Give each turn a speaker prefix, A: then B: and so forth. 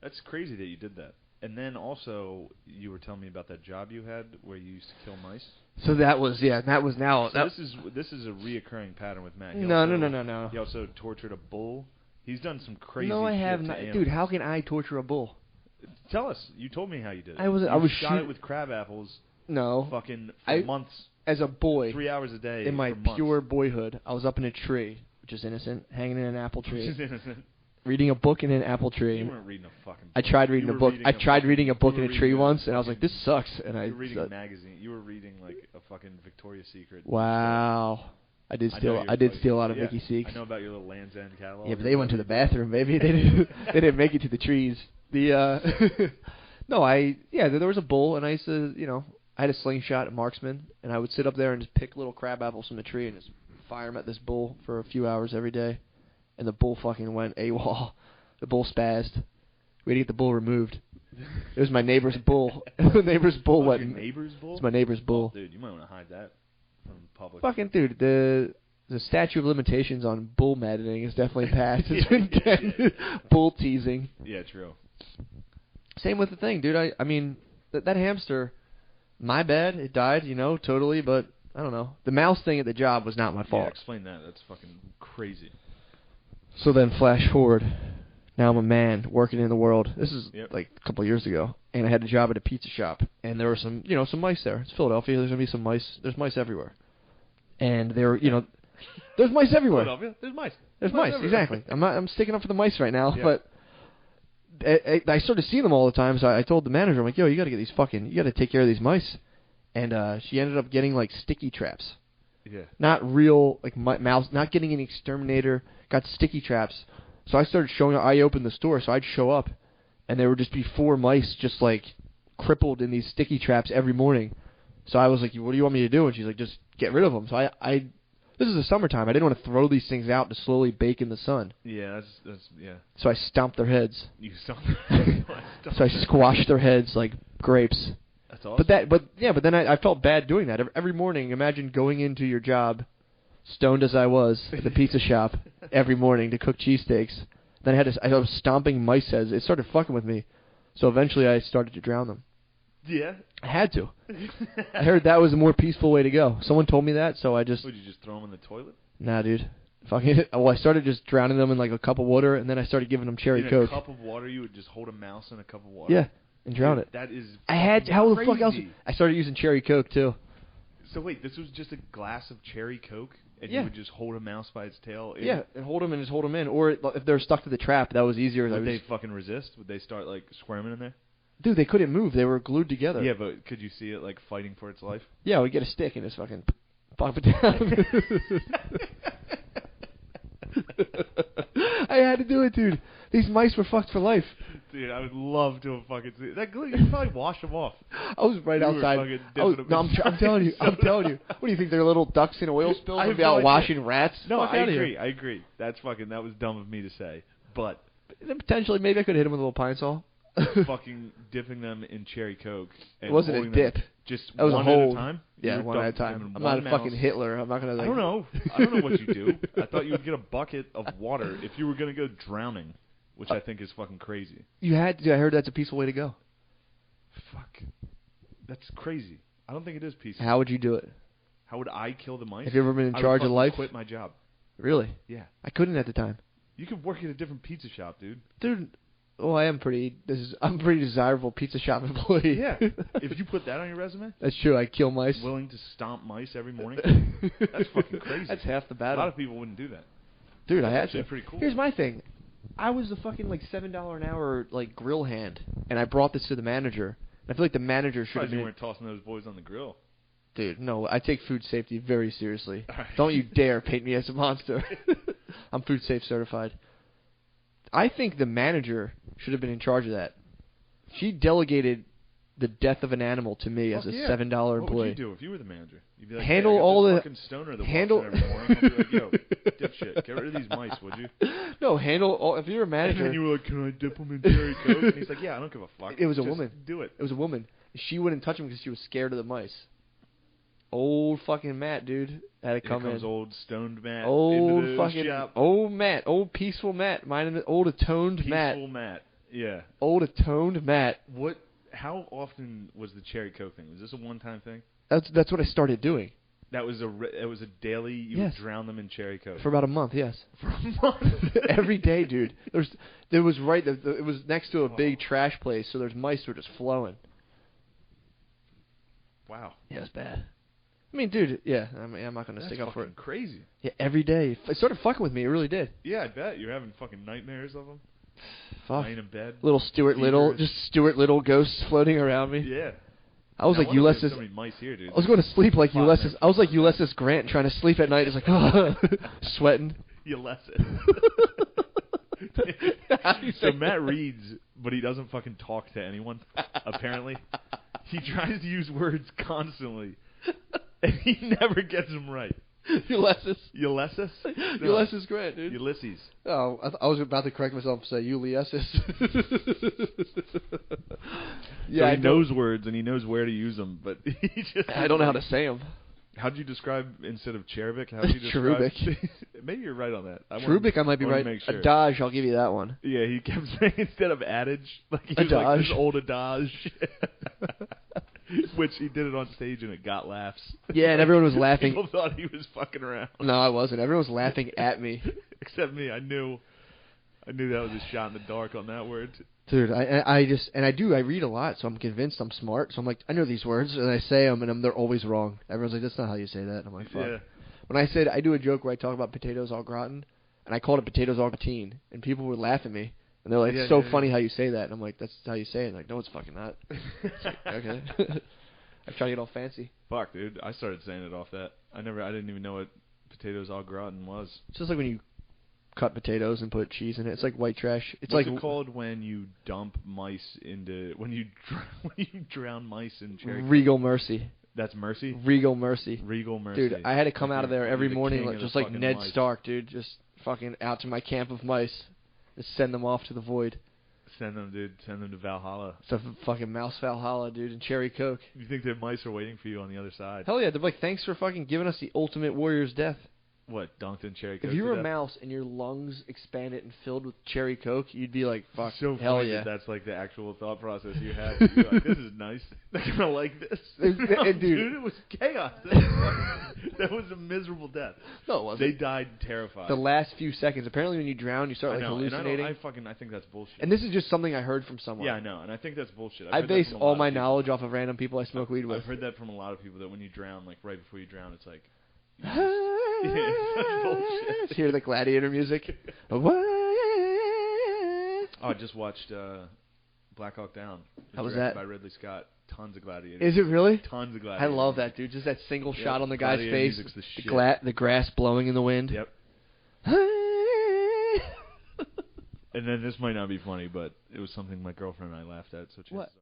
A: That's crazy that you did that. And then also, you were telling me about that job you had where you used to kill mice.
B: So that was now.
A: So this is a reoccurring pattern with Matt.
B: No.
A: He also tortured a bull. He's done some crazy.
B: No, I have
A: shit
B: not,
A: to
B: dude.
A: animals.
B: How can I torture a bull?
A: Tell us. You told me how you did it.
B: I was
A: shot it with crab apples.
B: No.
A: Fucking for months.
B: As a boy,
A: 3 hours a day.
B: In my
A: for
B: pure boyhood, I was up in a tree, which is innocent, hanging in an apple tree.
A: Which is innocent.
B: Reading a book in an apple tree.
A: You weren't reading a fucking book.
B: I tried reading a book. I tried reading a book in a tree once, and I was like, this sucks. And
A: you were reading a magazine. You were reading like a fucking Victoria's Secret.
B: Wow. I did steal a lot of Vicky Seeks.
A: I know about your little Land's End catalog.
B: Yeah, but they went to the bathroom, baby. They didn't make it to the trees. There was a bull, and I used to, I had a slingshot, a marksman, and I would sit up there and just pick little crab apples from the tree and just fire them at this bull for a few hours every day. And the bull fucking went AWOL. The bull spazzed. We had to get the bull removed. It was my neighbor's bull. The neighbor's bull went.
A: Your neighbor's bull?
B: It's my neighbor's bull.
A: Oh, dude, you might want to hide that from the public.
B: Fucking dude, the statute of limitations on bull maddening is definitely passed. It's been 10 bull teasing.
A: Yeah, true.
B: Same with the thing, dude. I mean, that hamster, my bad. It died, totally, but I don't know. The mouse thing at the job was not my fault.
A: Yeah, explain that. That's fucking crazy.
B: So then flash forward. Now I'm a man working in the world. This is like a couple of years ago. And I had a job at a pizza shop. And there were some mice there. It's Philadelphia. There's going to be some mice. There's mice everywhere. And there were, there's mice everywhere.
A: Philadelphia? There's mice.
B: There's mice, exactly. I'm sticking up for the mice right now. Yeah. But I started seeing them all the time. So I told the manager, I'm like, yo, you got to get these you got to take care of these mice. And she ended up getting like sticky traps.
A: Yeah.
B: Not real, like mouse, not getting an exterminator, got sticky traps. So I started showing up. I opened the store, so I'd show up, and there would just be 4 mice just like crippled in these sticky traps every morning. So I was like, what do you want me to do? And she's like, just get rid of them. So this is the summertime. I didn't want to throw these things out to slowly bake in the sun.
A: Yeah, that's.
B: So I stomped their heads.
A: You stomped their heads?
B: So I squashed their heads like grapes.
A: That's awesome.
B: But then I felt bad doing that. Every morning, imagine going into your job, stoned as I was, at the pizza shop, every morning to cook cheesesteaks. Then I was stomping mice heads. It started fucking with me. So eventually I started to drown them.
A: Yeah?
B: I had to. I heard that was a more peaceful way to go. Someone told me that, so I just...
A: Would you just throw them in the toilet?
B: Nah, dude. Well, I started just drowning them in like a cup of water, and then I started giving them cherry Coke.
A: In a cup of water, you would just hold a mouse in a cup of water?
B: Yeah. And drown it.
A: That is
B: how
A: crazy.
B: The fuck else? I started using cherry Coke too.
A: So wait, this was just a glass of cherry Coke, and you would just hold a mouse by its tail?
B: Yeah, and hold them and just hold them in. Or if they're stuck to the trap, that was easier.
A: Would they fucking resist? Would they start like squirming in there?
B: Dude, they couldn't move. They were glued together.
A: Yeah, but could you see it like fighting for its life?
B: Yeah, we get a stick and just fucking pop it down. I had to do it, dude. These mice were fucked for life.
A: Dude, I would love to have fucking seen that. You could probably wash them off.
B: I was right outside. I'm telling you. What do you think? They're little ducks in oil spill and be out washing rats?
A: No, I agree. That was dumb of me to say. But
B: then potentially, maybe I could hit them with a little pine saw.
A: Fucking dipping them in cherry Coke. And
B: it wasn't a dip.
A: Just
B: that was
A: one
B: a hold.
A: At a time?
B: Yeah, one at a time. I'm not a fucking Hitler. I'm not going to...
A: I don't know what you do. I thought you would get a bucket of water if you were going to go drowning, which I think is fucking crazy.
B: You had to. I heard that's a peaceful way to go.
A: Fuck. That's crazy. I don't think it is peaceful.
B: How would you do it?
A: How would I kill the mice?
B: Have you ever been in charge of life?
A: I would quit my job.
B: Really?
A: Yeah.
B: I couldn't at the time.
A: You could work at a different pizza shop, dude.
B: Dude... Well, I'm a pretty desirable pizza shop employee.
A: Yeah. If you put that on your resume.
B: That's true. I kill mice.
A: Willing to stomp mice every morning. That's fucking crazy.
B: That's half the battle.
A: A lot of people wouldn't do that.
B: Dude, I had to.
A: Pretty cool.
B: Here's my thing. I was the fucking like $7 an hour like grill hand, and I brought this to the manager. I feel like the manager should have been.
A: You weren't tossing those boys on the grill.
B: Dude, no. I take food safety very seriously.
A: Right.
B: Don't you dare paint me as a monster. I'm food safe certified. I think the manager should have been in charge of that. She delegated the death of an animal to me as a $7 employee.
A: What would you do if you were the manager? You'd be like,
B: handle
A: hey, I got
B: all
A: this
B: the
A: fucking stoner that walks in every morning. I'd be like, yo, dipshit, get rid of these mice, would you?
B: No, handle all. If you're a manager,
A: and then you were like, can I dip them in cherry Coke? And he's like, yeah, I don't give a fuck.
B: It was a woman.
A: Do it.
B: It was a woman. She wouldn't touch him because she was scared of the mice. Old fucking Matt, dude, had to come in.
A: Old stoned Matt.
B: Old
A: into the
B: fucking
A: shop.
B: old Matt, old peaceful Matt, old atoned Matt.
A: Peaceful Matt. Yeah.
B: Old atoned Matt.
A: What? How often was the cherry Coke thing? Was this a one-time thing?
B: That's what I started doing.
A: It was a daily. You would drown them in cherry Coke
B: for about a month. Yes.
A: For a month.
B: Every day, dude. It was next to a big trash place, so there's mice were just flowing.
A: Wow.
B: Yeah, it's bad. I mean, dude. Yeah. I mean, I'm not gonna stick up for it.
A: That's crazy.
B: Yeah, every day. It started fucking with me. It really did.
A: Yeah, I bet you're having fucking nightmares of them.
B: Fuck.
A: Lying in bed.
B: Little Stuart Little, just Stuart Little ghosts floating around me.
A: Yeah.
B: I was like Ulysses.
A: So many mice here, dude.
B: I was going to sleep like Ulysses. I was like Ulysses Grant trying to sleep at night. It's like sweating.
A: Ulysses. So Matt reads, but he doesn't fucking talk to anyone. Apparently, he tries to use words constantly, and he never gets them right.
B: Ulysses.
A: Ulysses? No.
B: Ulysses Grant, dude.
A: Ulysses.
B: Oh, I was about to correct myself and say Ulysses.
A: Yeah, so he knows words and he knows where to use them, but he just...
B: I don't know how to say them.
A: How'd you describe, instead of cherubic, how'd you describe...
B: Cherubic.
A: Maybe you're right on that.
B: Cherubic, I might be right. Sure. Adage, I'll give you that one.
A: Yeah, he kept saying instead of adage, like he was
B: adage.
A: Like this old adage. Which he did it on stage and it got laughs.
B: Yeah, and everyone was laughing.
A: People thought he was fucking around.
B: No, I wasn't. Everyone was laughing at me.
A: Except me. I knew that was a shot in the dark on that word.
B: Dude, I read a lot, so I'm convinced I'm smart. So I'm like, I know these words, and I say them, and they're always wrong. Everyone's like, that's not how you say that. And I'm like, fuck. Yeah. When I said, I do a joke where I talk about potatoes au gratin, and I called it potatoes au gratin, and people would laugh at me. And they're like, it's so funny how you say that. And I'm like, that's how you say it. And like, no, it's fucking not. It's like, okay. I try to get all fancy.
A: Fuck, dude. I started saying it off that. I didn't even know what potatoes au gratin was.
B: It's just like when you cut potatoes and put cheese in it. It's like white trash. It's
A: What's
B: like
A: it called when you dump mice into when you drown mice in cherry?
B: Regal Mercy.
A: That's mercy.
B: Regal Mercy.
A: Regal Mercy.
B: Dude, I had to come out of there every morning, just like Ned
A: mice.
B: Stark, dude, just fucking out to my camp of mice, just send them off to the void.
A: Send them, dude. Send them to Valhalla.
B: It's a fucking mouse Valhalla, dude, and cherry Coke.
A: You think their mice are waiting for you on the other side?
B: Hell yeah, they're like, thanks for fucking giving us the ultimate warrior's death.
A: What, dunked in cherry Coke?
B: If you were a mouse and your lungs expanded and filled with cherry Coke, you'd be like, fuck,
A: so
B: hell yeah.
A: That's like the actual thought process you had. You're like, this is nice. They're going to like this. No, dude, it was chaos. That was a miserable death.
B: No, it wasn't.
A: They died terrified.
B: The last few seconds. Apparently when you drown, you start like hallucinating.
A: I think that's bullshit.
B: And this is just something I heard from someone.
A: Yeah, I know. And I think that's bullshit.
B: I base all my knowledge off of random people I smoke weed with.
A: I've heard that from a lot of people, that when you drown, like right before you drown, it's like...
B: Hear the gladiator music.
A: I just watched Black Hawk Down.
B: How was that?
A: By Ridley Scott. Tons of gladiators.
B: Is it really?
A: Tons of gladiators.
B: I love that, dude. Just that single shot on the guy's face.
A: The
B: grass blowing in the wind.
A: Yep. And then this might not be funny, but it was something my girlfriend and I laughed at. So
B: what?